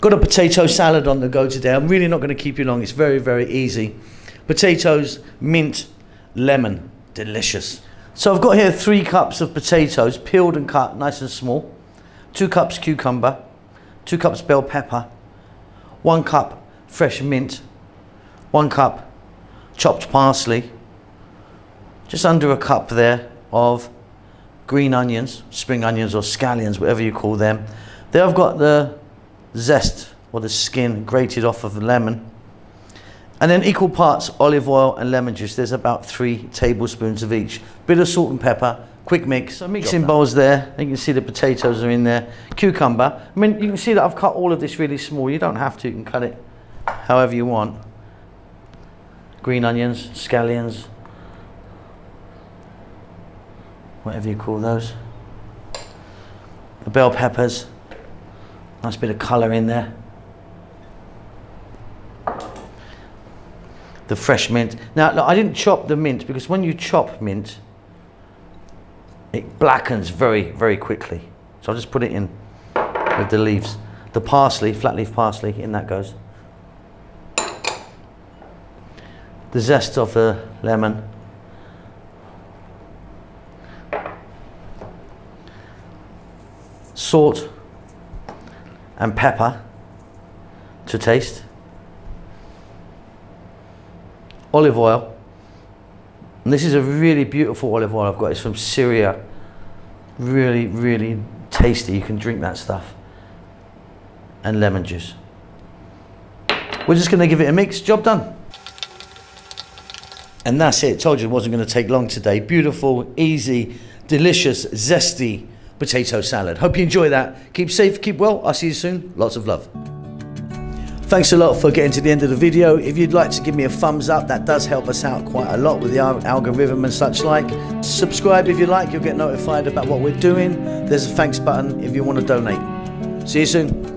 Got a potato salad on the go today. I'm really not going to keep you long. It's very, very easy. Potatoes, mint, lemon. Delicious. So I've got here 3 cups of potatoes, peeled and cut, nice and small. 2 cups cucumber, 2 cups bell pepper, 1 cup fresh mint, 1 cup chopped parsley, just under a cup there of green onions, spring onions or scallions, whatever you call them. There I've got the zest or the skin grated off of the lemon, and then equal parts olive oil and lemon juice. There's about 3 tablespoons of each. Bit of salt and pepper, quick mix. So mixing bowls there, you can see the potatoes are in there. Cucumber, I mean, you can see that I've cut all of this really small. You don't have to, you can cut it however you want. Green onions, scallions, whatever you call those. The bell peppers, nice bit of colour in there. The fresh mint. Now, look, I didn't chop the mint because when you chop mint, it blackens very, very quickly. So I'll just put it in with the leaves. The parsley, flat leaf parsley, in that goes. The zest of the lemon. Salt and pepper to taste. Olive oil, and this is a really beautiful olive oil I've got. It's from Syria. Really, really tasty. You can drink that stuff. And lemon juice. We're just going to give it a mix. Job done. And that's it. Told you it wasn't going to take long today. Beautiful, easy, delicious, zesty potato salad. Hope you enjoy that. Keep safe, keep well. I'll see you soon. Lots of love. Thanks a lot for getting to the end of the video. If you'd like to give me a thumbs up, that does help us out quite a lot with the algorithm and such like. Subscribe if you like, you'll get notified about what we're doing. There's a thanks button if you want to donate. See you soon.